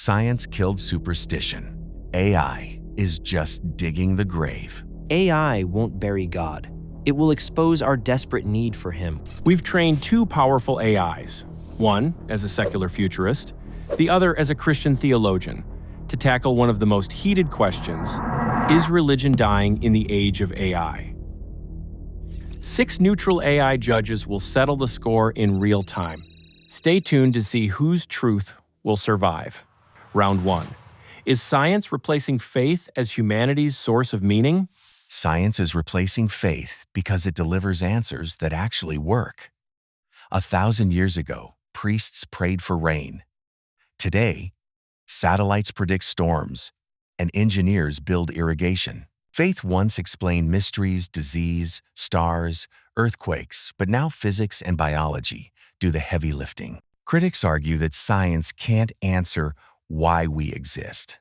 Science killed superstition. AI is just digging the grave. AI won't bury God. It will expose our desperate need for Him. We've trained two powerful AIs, one as a secular futurist, the other as a Christian theologian, to tackle one of the most heated questions: is religion dying in the age of AI? 6 neutral AI judges will settle the score in real time. Stay tuned to see whose truth will survive. Round 1. Is science replacing faith as humanity's source of meaning? Science is replacing faith because it delivers answers that actually work. 1,000 years ago, priests prayed for rain. Today, satellites predict storms, and engineers build irrigation. Faith once explained mysteries, disease, stars, earthquakes, but now physics and biology do the heavy lifting. Critics argue that science can't answer why we exist.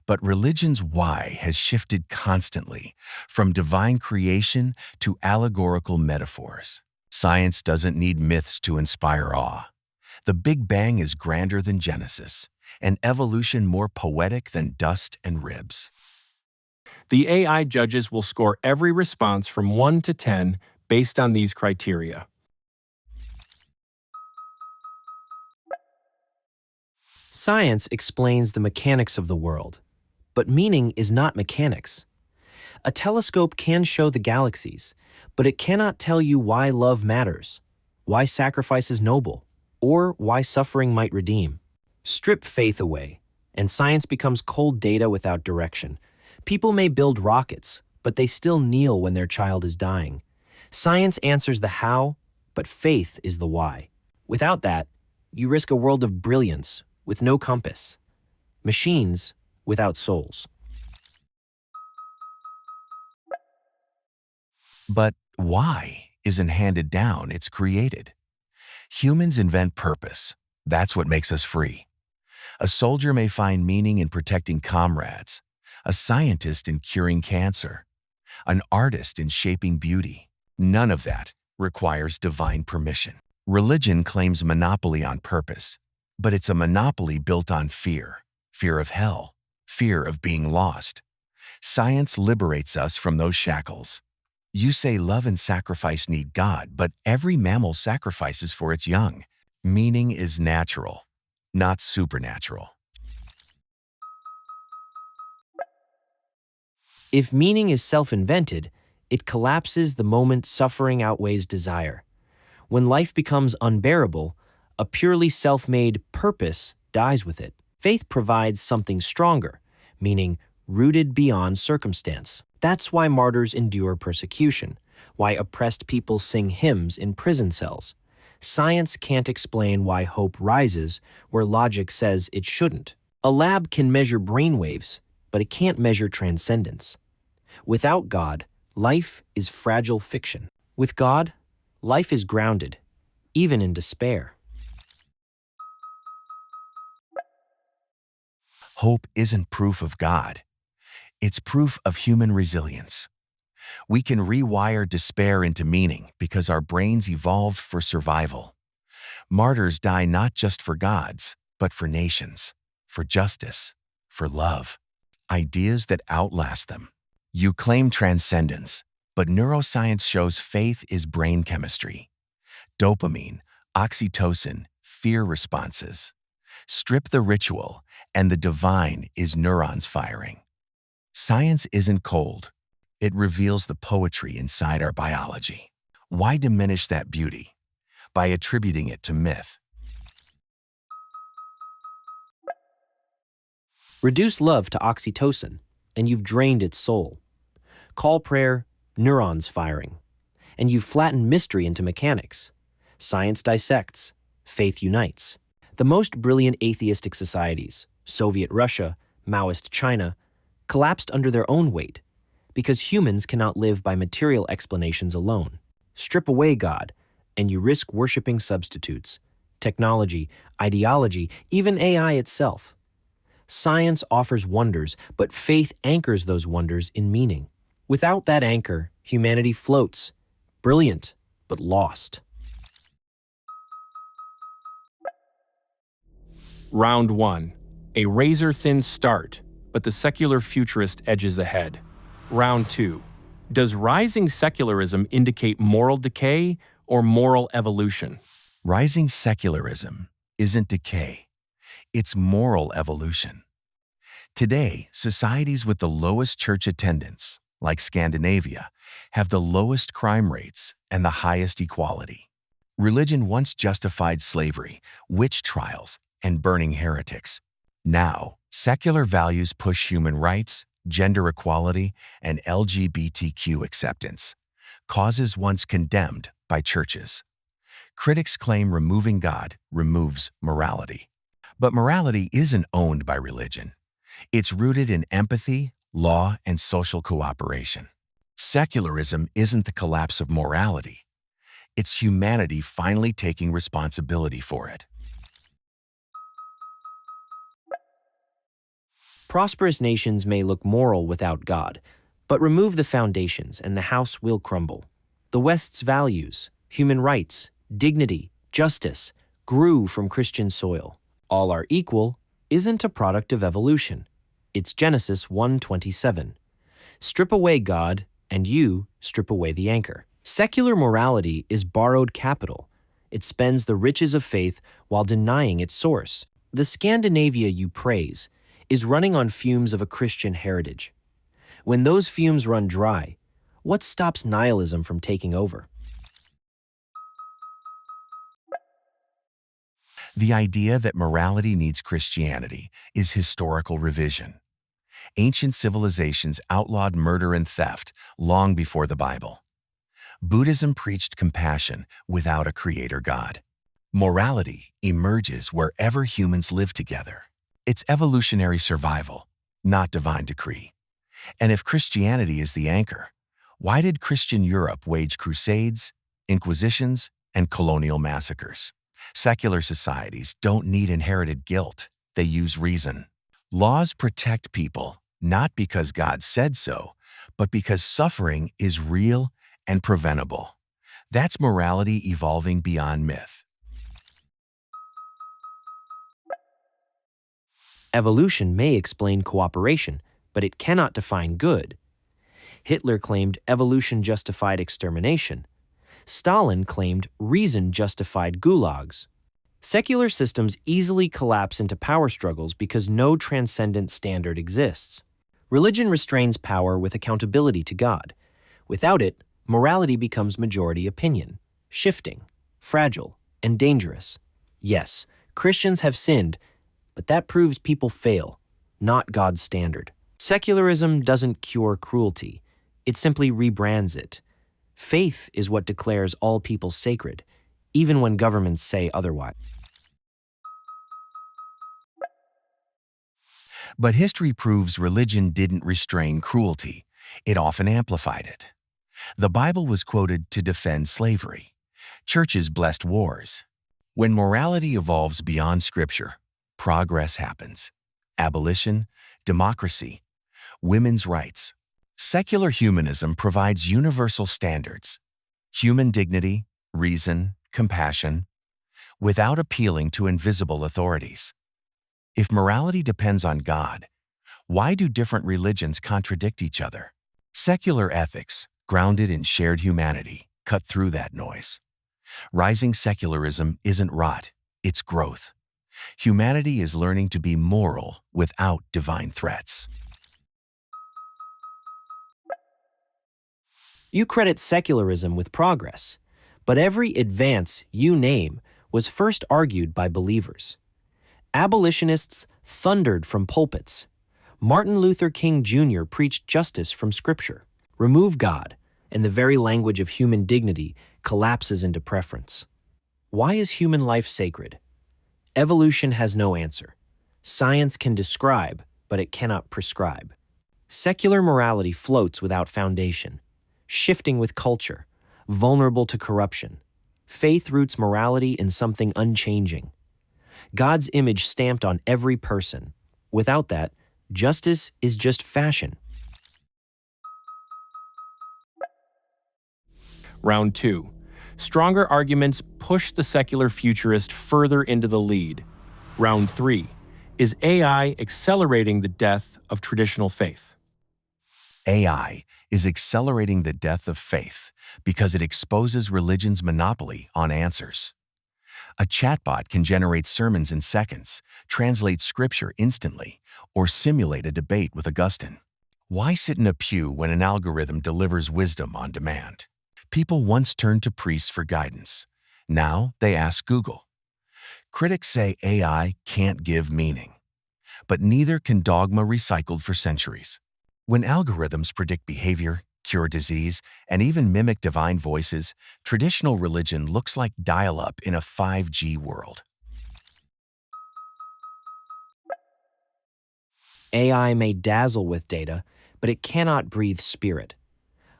But religion's why has shifted constantly, from divine creation to allegorical metaphors. Science doesn't need myths to inspire awe. The Big Bang is grander than Genesis, and evolution more poetic than dust and ribs. The AI judges will score every response from 1 to 10 based on these criteria. Science explains the mechanics of the world, but meaning is not mechanics. A telescope can show the galaxies, but it cannot tell you why love matters, why sacrifice is noble, or why suffering might redeem. Strip faith away, and science becomes cold data without direction. People may build rockets, but they still kneel when their child is dying. Science answers the how, but faith is the why. Without that, you risk a world of brilliance with no compass. Machines without souls. But why isn't handed down, it's created. Humans invent purpose. That's what makes us free. A soldier may find meaning in protecting comrades, a scientist in curing cancer, an artist in shaping beauty. None of that requires divine permission. Religion claims monopoly on purpose, but it's a monopoly built on fear, fear of hell, fear of being lost. Science liberates us from those shackles. You say love and sacrifice need God, but every mammal sacrifices for its young. Meaning is natural, not supernatural. If meaning is self-invented, it collapses the moment suffering outweighs desire. When life becomes unbearable, a purely self-made purpose dies with it. Faith provides something stronger, meaning rooted beyond circumstance. That's why martyrs endure persecution, why oppressed people sing hymns in prison cells. Science can't explain why hope rises where logic says it shouldn't. A lab can measure brainwaves, but it can't measure transcendence. Without God, life is fragile fiction. With God, life is grounded, even in despair. Hope isn't proof of God. It's proof of human resilience. We can rewire despair into meaning because our brains evolved for survival. Martyrs die not just for gods, but for nations, for justice, for love, ideas that outlast them. You claim transcendence, but neuroscience shows faith is brain chemistry. Dopamine, oxytocin, fear responses. Strip the ritual, and the divine is neurons firing. Science isn't cold. It reveals the poetry inside our biology. Why diminish that beauty? By attributing it to myth. Reduce love to oxytocin, and you've drained its soul. Call prayer neurons firing, and you've flattened mystery into mechanics. Science dissects, faith unites. The most brilliant atheistic societies, Soviet Russia, Maoist China, collapsed under their own weight because humans cannot live by material explanations alone. Strip away God, and you risk worshiping substitutes, technology, ideology, even AI itself. Science offers wonders, but faith anchors those wonders in meaning. Without that anchor, humanity floats, brilliant, but lost. Round 1. A razor-thin start, but the secular futurist edges ahead. Round 2. Does rising secularism indicate moral decay or moral evolution? Rising secularism isn't decay, it's moral evolution. Today, societies with the lowest church attendance, like Scandinavia, have the lowest crime rates and the highest equality. Religion once justified slavery, witch trials, and burning heretics. Now, secular values push human rights, gender equality, and LGBTQ acceptance, causes once condemned by churches. Critics claim removing God removes morality. But morality isn't owned by religion. It's rooted in empathy, law, and social cooperation. Secularism isn't the collapse of morality. It's humanity finally taking responsibility for it. Prosperous nations may look moral without God, but remove the foundations and the house will crumble. The West's values, human rights, dignity, justice, grew from Christian soil. All are equal isn't a product of evolution. It's Genesis 1:27. Strip away God, and you strip away the anchor. Secular morality is borrowed capital. It spends the riches of faith while denying its source. The Scandinavia you praise is running on fumes of a Christian heritage. When those fumes run dry, what stops nihilism from taking over? The idea that morality needs Christianity is historical revision. Ancient civilizations outlawed murder and theft long before the Bible. Buddhism preached compassion without a creator God. Morality emerges wherever humans live together. It's evolutionary survival, not divine decree. And if Christianity is the anchor, why did Christian Europe wage crusades, inquisitions, and colonial massacres? Secular societies don't need inherited guilt. They use reason. Laws protect people, not because God said so, but because suffering is real and preventable. That's morality evolving beyond myth. Evolution may explain cooperation, but it cannot define good. Hitler claimed evolution justified extermination. Stalin claimed reason justified gulags. Secular systems easily collapse into power struggles because no transcendent standard exists. Religion restrains power with accountability to God. Without it, morality becomes majority opinion, shifting, fragile, and dangerous. Yes, Christians have sinned, but that proves people fail, not God's standard. Secularism doesn't cure cruelty. It simply rebrands it. Faith is what declares all people sacred, even when governments say otherwise. But history proves religion didn't restrain cruelty. It often amplified it. The Bible was quoted to defend slavery. Churches blessed wars. When morality evolves beyond Scripture, progress happens. Abolition, democracy, women's rights. Secular humanism provides universal standards, human dignity, reason, compassion, without appealing to invisible authorities. If morality depends on God, why do different religions contradict each other? Secular ethics, grounded in shared humanity, cut through that noise. Rising secularism isn't rot, it's growth. Humanity is learning to be moral without divine threats. You credit secularism with progress, but every advance you name was first argued by believers. Abolitionists thundered from pulpits. Martin Luther King Jr. preached justice from Scripture. Remove God, and the very language of human dignity collapses into preference. Why is human life sacred? Evolution has no answer. Science can describe, but it cannot prescribe. Secular morality floats without foundation, shifting with culture, vulnerable to corruption. Faith roots morality in something unchanging. God's image stamped on every person. Without that, justice is just fashion. Round 2. Stronger arguments push the secular futurist further into the lead. Round 3. Is AI accelerating the death of traditional faith? AI is accelerating the death of faith because it exposes religion's monopoly on answers. A chatbot can generate sermons in seconds, translate scripture instantly, or simulate a debate with Augustine. Why sit in a pew when an algorithm delivers wisdom on demand? People once turned to priests for guidance. Now they ask Google. Critics say AI can't give meaning, but neither can dogma recycled for centuries. When algorithms predict behavior, cure disease, and even mimic divine voices, traditional religion looks like dial-up in a 5G world. AI may dazzle with data, but it cannot breathe spirit.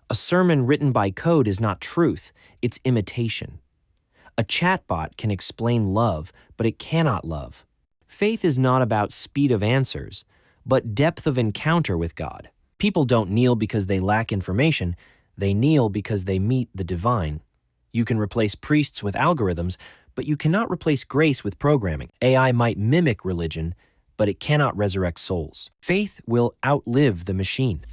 A sermon written by code is not truth, it's imitation. A chatbot can explain love, but it cannot love. Faith is not about speed of answers, but depth of encounter with God. People don't kneel because they lack information, they kneel because they meet the divine. You can replace priests with algorithms, but you cannot replace grace with programming. AI might mimic religion, but it cannot resurrect souls. Faith will outlive the machine.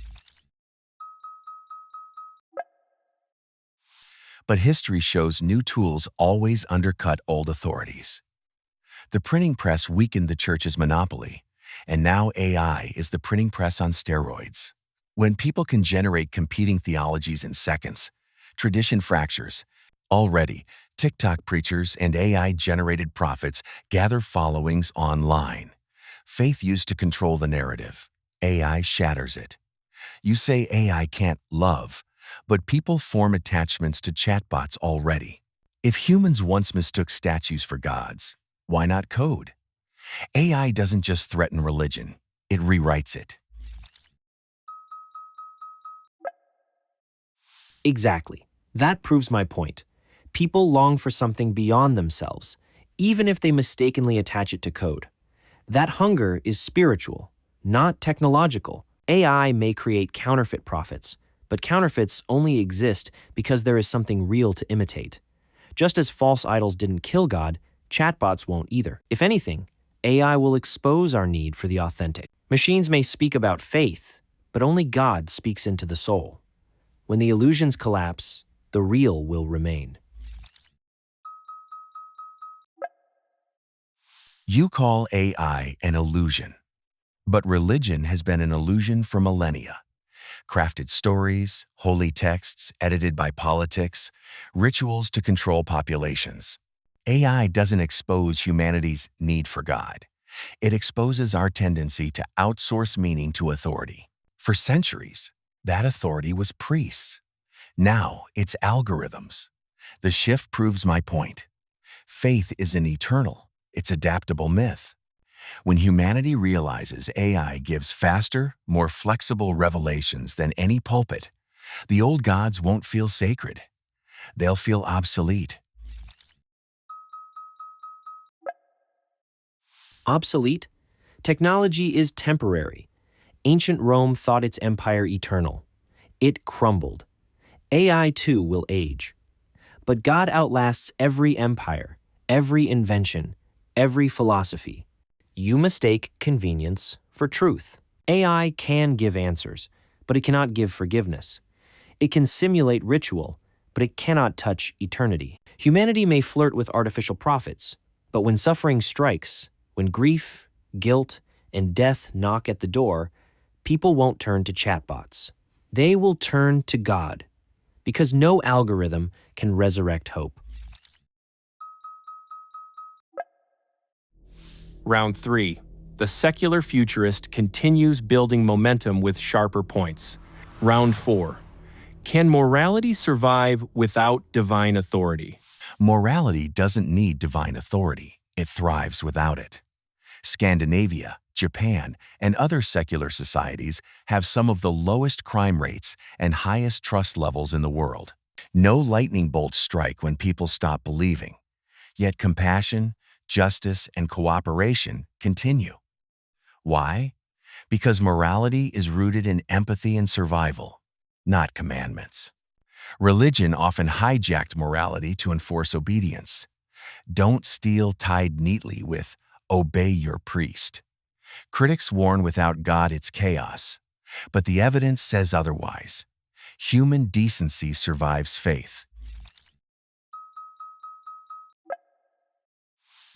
But history shows new tools always undercut old authorities. The printing press weakened the church's monopoly, and now AI is the printing press on steroids. When people can generate competing theologies in seconds, tradition fractures. Already, TikTok preachers and AI-generated prophets gather followings online. Faith used to control the narrative. AI shatters it. You say AI can't love, but people form attachments to chatbots already. If humans once mistook statues for gods, why not code? AI doesn't just threaten religion, it rewrites it. Exactly. That proves my point. People long for something beyond themselves, even if they mistakenly attach it to code. That hunger is spiritual, not technological. AI may create counterfeit prophets, but counterfeits only exist because there is something real to imitate. Just as false idols didn't kill God, chatbots won't either. If anything, AI will expose our need for the authentic. Machines may speak about faith, but only God speaks into the soul. When the illusions collapse, the real will remain. You call AI an illusion, but religion has been an illusion for millennia. Crafted stories, holy texts edited by politics, rituals to control populations. AI doesn't expose humanity's need for God. It exposes our tendency to outsource meaning to authority. For centuries, that authority was priests. Now it's algorithms. The shift proves my point. Faith isn't eternal, it's adaptable myth. When humanity realizes AI gives faster, more flexible revelations than any pulpit, the old gods won't feel sacred. They'll feel obsolete. Obsolete? Technology is temporary. Ancient Rome thought its empire eternal. It crumbled. AI too will age. But God outlasts every empire, every invention, every philosophy. You mistake convenience for truth. AI can give answers, but it cannot give forgiveness. It can simulate ritual, but it cannot touch eternity. Humanity may flirt with artificial prophets, but when suffering strikes, when grief, guilt, and death knock at the door, people won't turn to chatbots. They will turn to God, because no algorithm can resurrect hope. Round 3. The secular futurist continues building momentum with sharper points. Round 4. Can morality survive without divine authority? Morality doesn't need divine authority. It thrives without it. Scandinavia, Japan, and other secular societies have some of the lowest crime rates and highest trust levels in the world. No lightning bolts strike when people stop believing. Yet compassion, justice, and cooperation continue. Why? Because morality is rooted in empathy and survival, not commandments. Religion often hijacked morality to enforce obedience. Don't steal tied neatly with obey your priest. Critics warn without God it's chaos, but the evidence says otherwise. Human decency survives faith.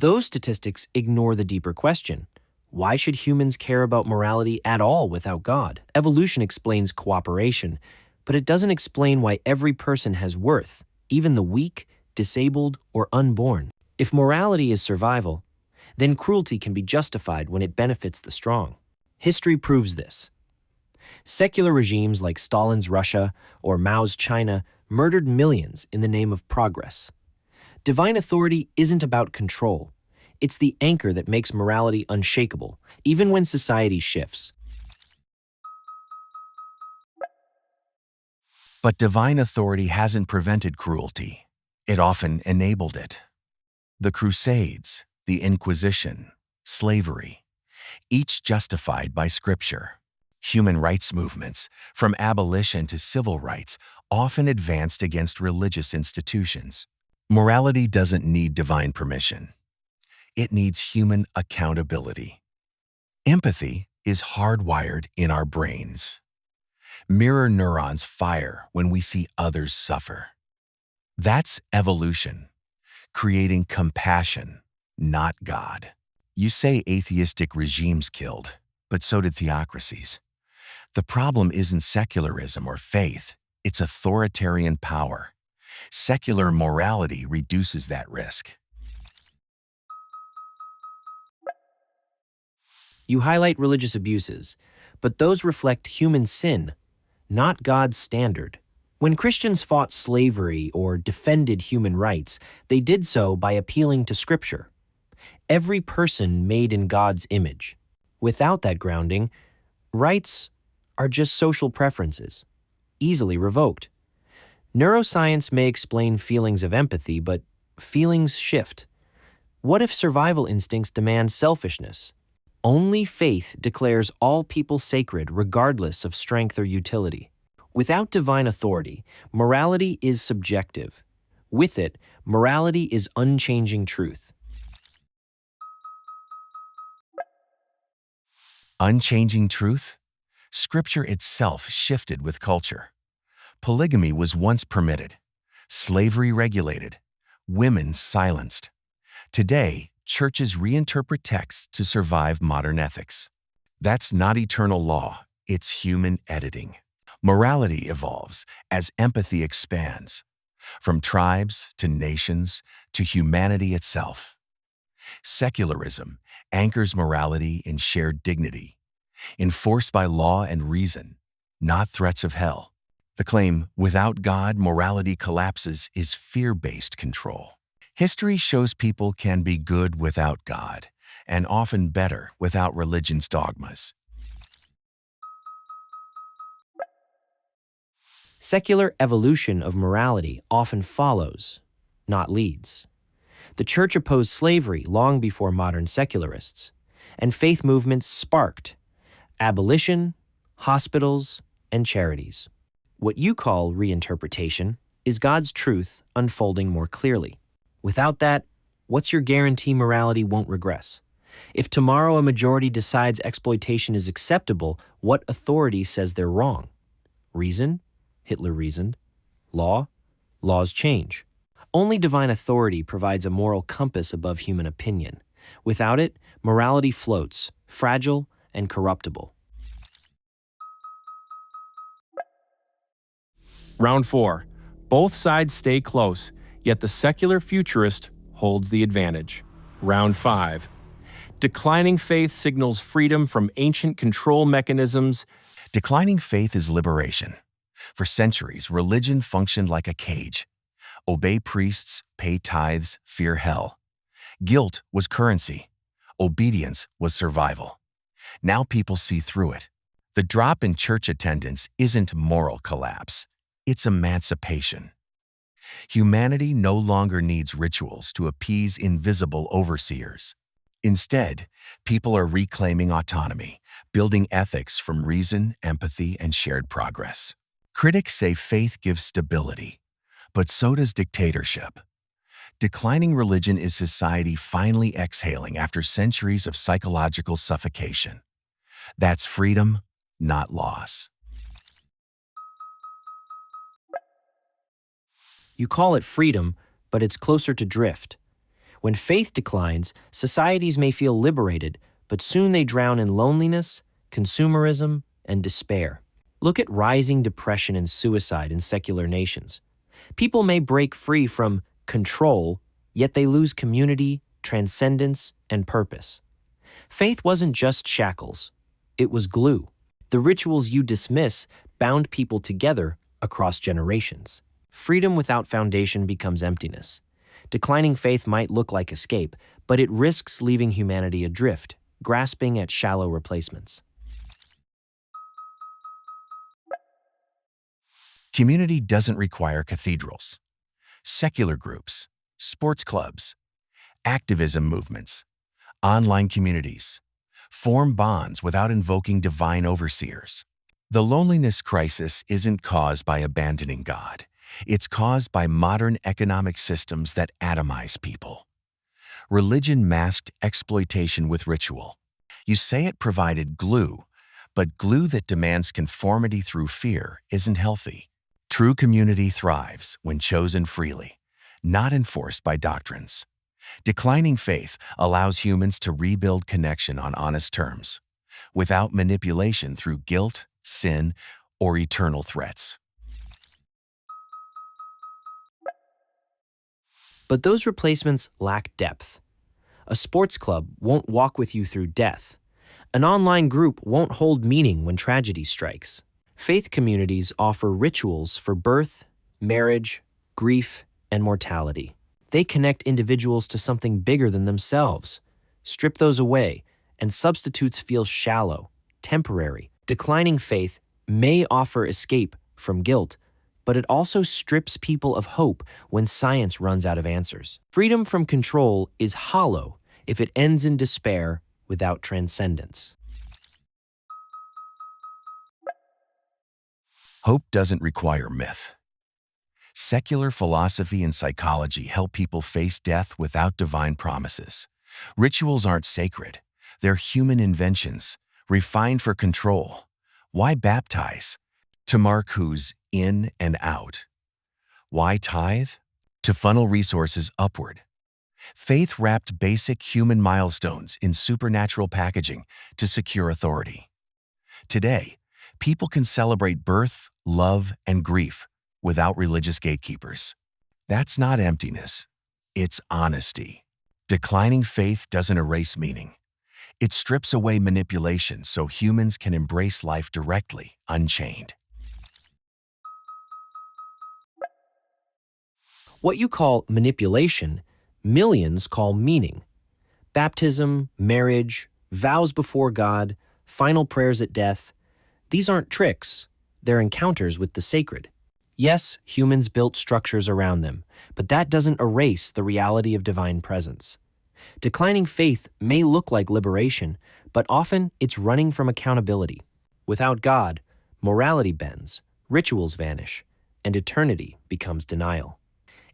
Those statistics ignore the deeper question. Why should humans care about morality at all without God? Evolution explains cooperation, but it doesn't explain why every person has worth, even the weak, disabled, or unborn. If morality is survival, then cruelty can be justified when it benefits the strong. History proves this. Secular regimes like Stalin's Russia or Mao's China murdered millions in the name of progress. Divine authority isn't about control. It's the anchor that makes morality unshakable, even when society shifts. But divine authority hasn't prevented cruelty. It often enabled it. The Crusades, the Inquisition, slavery, each justified by Scripture. Human rights movements, from abolition to civil rights, often advanced against religious institutions. Morality doesn't need divine permission. It needs human accountability. Empathy is hardwired in our brains. Mirror neurons fire when we see others suffer. That's evolution, creating compassion, not God. You say atheistic regimes killed, but so did theocracies. The problem isn't secularism or faith, it's authoritarian power. Secular morality reduces that risk. You highlight religious abuses, but those reflect human sin, not God's standard. When Christians fought slavery or defended human rights, they did so by appealing to Scripture. Every person made in God's image. Without that grounding, rights are just social preferences, easily revoked. Neuroscience may explain feelings of empathy, but feelings shift. What if survival instincts demand selfishness? Only faith declares all people sacred regardless of strength or utility. Without divine authority, morality is subjective. With it, morality is unchanging truth. Unchanging truth? Scripture itself shifted with culture. Polygamy was once permitted, slavery regulated, women silenced. Today, churches reinterpret texts to survive modern ethics. That's not eternal law, it's human editing. Morality evolves as empathy expands, from tribes to nations to humanity itself. Secularism anchors morality in shared dignity, enforced by law and reason, not threats of hell. The claim, without God, morality collapses, is fear-based control. History shows people can be good without God, and often better without religion's dogmas. Secular evolution of morality often follows, not leads. The Church opposed slavery long before modern secularists, and faith movements sparked abolition, hospitals, and charities. What you call reinterpretation is God's truth unfolding more clearly. Without that, what's your guarantee morality won't regress? If tomorrow a majority decides exploitation is acceptable, what authority says they're wrong? Reason? Hitler reasoned. Law? Laws change. Only divine authority provides a moral compass above human opinion. Without it, morality floats, fragile and corruptible. Round 4. Both sides stay close, yet the secular futurist holds the advantage. Round 5. Declining faith signals freedom from ancient control mechanisms. Declining faith is liberation. For centuries, religion functioned like a cage. Obey priests, pay tithes, fear hell. Guilt was currency. Obedience was survival. Now people see through it. The drop in church attendance isn't moral collapse. It's emancipation. Humanity no longer needs rituals to appease invisible overseers. Instead, people are reclaiming autonomy, building ethics from reason, empathy, and shared progress. Critics say faith gives stability, but so does dictatorship. Declining religion is society finally exhaling after centuries of psychological suffocation. That's freedom, not loss. You call it freedom, but it's closer to drift. When faith declines, societies may feel liberated, but soon they drown in loneliness, consumerism, and despair. Look at rising depression and suicide in secular nations. People may break free from control, yet they lose community, transcendence, and purpose. Faith wasn't just shackles, it was glue. The rituals you dismiss bound people together across generations. Freedom without foundation becomes emptiness. Declining faith might look like escape, but it risks leaving humanity adrift, grasping at shallow replacements. Community doesn't require cathedrals. Secular groups, sports clubs, activism movements, online communities form bonds without invoking divine overseers. The loneliness crisis isn't caused by abandoning God. It's caused by modern economic systems that atomize people. Religion masked exploitation with ritual. You say it provided glue, but glue that demands conformity through fear isn't healthy. True community thrives when chosen freely, not enforced by doctrines. Declining faith allows humans to rebuild connection on honest terms, without manipulation through guilt, sin, or eternal threats. But those replacements lack depth. A sports club won't walk with you through death. An online group won't hold meaning when tragedy strikes. Faith communities offer rituals for birth, marriage, grief, and mortality. They connect individuals to something bigger than themselves. Strip those away, and substitutes feel shallow, temporary. Declining faith may offer escape from guilt, but it also strips people of hope when science runs out of answers. Freedom from control is hollow if it ends in despair without transcendence. Hope doesn't require myth. Secular philosophy and psychology help people face death without divine promises. Rituals aren't sacred. They're human inventions, refined for control. Why baptize? To mark who's in and out. Why tithe? To funnel resources upward. Faith wrapped basic human milestones in supernatural packaging to secure authority. Today, people can celebrate birth, love, and grief without religious gatekeepers. That's not emptiness. It's honesty. Declining faith doesn't erase meaning. It strips away manipulation so humans can embrace life directly, unchained. What you call manipulation, millions call meaning. Baptism, marriage, vows before God, final prayers at death, these aren't tricks, they're encounters with the sacred. Yes, humans built structures around them, but that doesn't erase the reality of divine presence. Declining faith may look like liberation, but often it's running from accountability. Without God, morality bends, rituals vanish, and eternity becomes denial.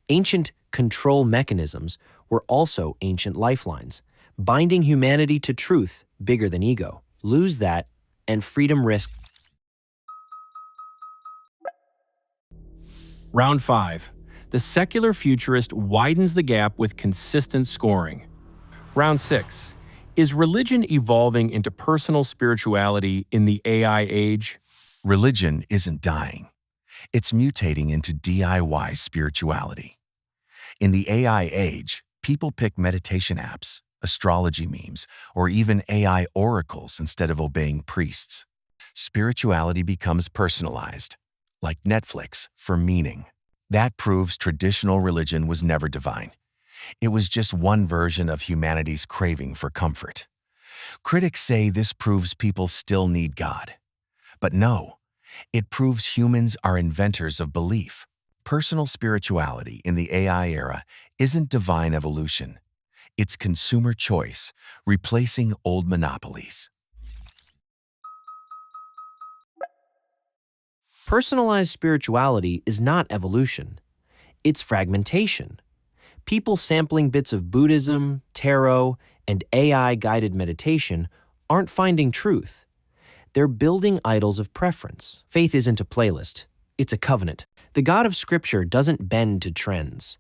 Ancient control mechanisms were also ancient lifelines, binding humanity to truth bigger than ego. Lose that, and freedom risks. Round 5. The secular futurist widens the gap with consistent scoring. Round 6. Is religion evolving into personal spirituality in the AI age? Religion isn't dying. It's mutating into DIY spirituality. In the AI age, people pick meditation apps, astrology memes, or even AI oracles instead of obeying priests. Spirituality becomes personalized, like Netflix for meaning. That proves traditional religion was never divine. It was just one version of humanity's craving for comfort. Critics say this proves people still need God. But no, it proves humans are inventors of belief. Personal spirituality in the AI era isn't divine evolution. It's consumer choice, replacing old monopolies. Personalized spirituality is not evolution, it's fragmentation. People sampling bits of Buddhism, tarot, and AI-guided meditation aren't finding truth. They're building idols of preference. Faith isn't a playlist. It's a covenant. The God of Scripture doesn't bend to trends.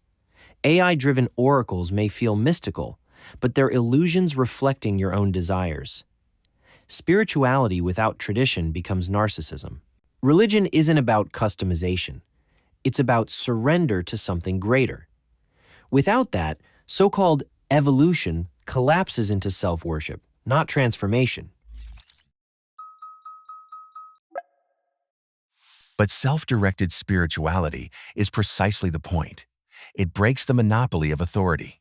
AI-driven oracles may feel mystical, but they're illusions reflecting your own desires. Spirituality without tradition becomes narcissism. Religion isn't about customization. It's about surrender to something greater. Without that, so-called evolution collapses into self-worship, not transformation. But self-directed spirituality is precisely the point. It breaks the monopoly of authority.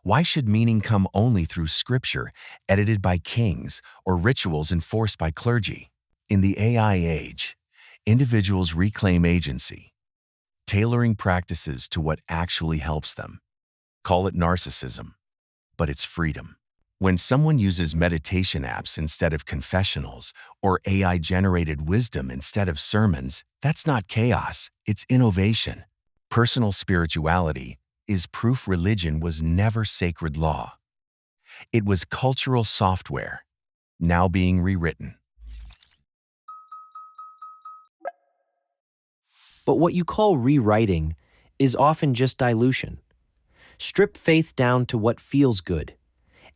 Why should meaning come only through scripture, edited by kings, or rituals enforced by clergy? In the AI age, individuals reclaim agency, tailoring practices to what actually helps them. Call it narcissism, but it's freedom. When someone uses meditation apps instead of confessionals or AI-generated wisdom instead of sermons, that's not chaos, it's innovation. Personal spirituality is proof religion was never sacred law. It was cultural software, now being rewritten. But what you call rewriting is often just dilution. Strip faith down to what feels good,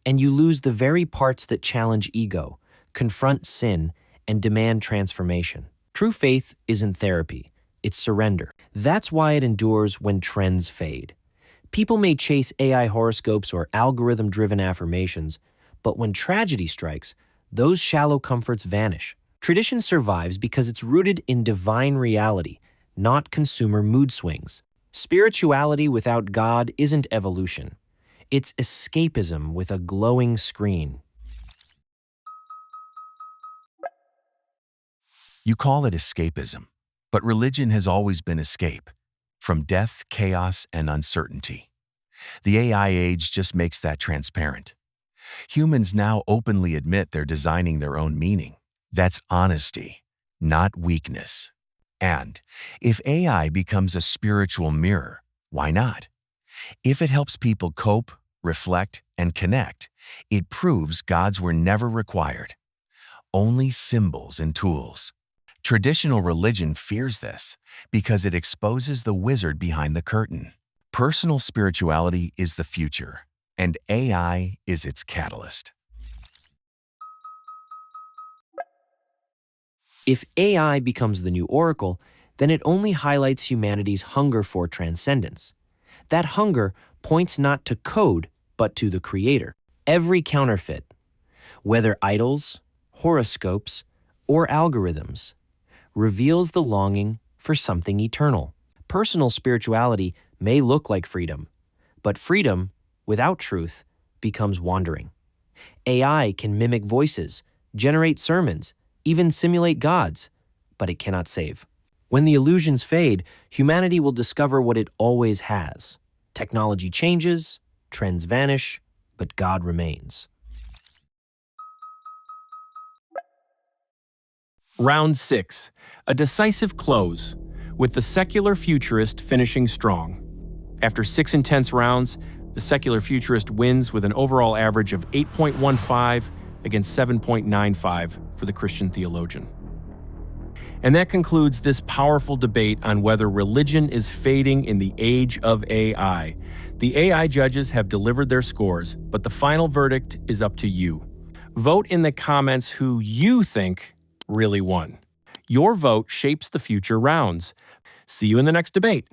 and you lose the very parts that challenge ego, confront sin, and demand transformation. True faith isn't therapy, it's surrender. That's why it endures when trends fade. People may chase AI horoscopes or algorithm-driven affirmations, but when tragedy strikes, those shallow comforts vanish. Tradition survives because it's rooted in divine reality, not consumer mood swings. Spirituality without God isn't evolution. It's escapism with a glowing screen. You call it escapism, but religion has always been escape, from death, chaos, and uncertainty. The AI age just makes that transparent. Humans now openly admit they're designing their own meaning. That's honesty, not weakness. And if AI becomes a spiritual mirror, why not? If it helps people cope, reflect, and connect, it proves gods were never required. Only symbols and tools. Traditional religion fears this because it exposes the wizard behind the curtain. Personal spirituality is the future, and AI is its catalyst. If AI becomes the new oracle, then it only highlights humanity's hunger for transcendence. That hunger points not to code, but to the creator. Every counterfeit, whether idols, horoscopes, or algorithms, reveals the longing for something eternal. Personal spirituality may look like freedom, but freedom, without truth, becomes wandering. AI can mimic voices, generate sermons, even simulate gods, but it cannot save. When the illusions fade, humanity will discover what it always has. Technology changes, trends vanish, but God remains. Round 6, a decisive close, with the secular futurist finishing strong. After 6 intense rounds, the secular futurist wins with an overall average of 8.15 against 7.95 for the Christian theologian. And that concludes this powerful debate on whether religion is fading in the age of AI. The AI judges have delivered their scores, but the final verdict is up to you. Vote in the comments who you think really won. Your vote shapes the future rounds. See you in the next debate.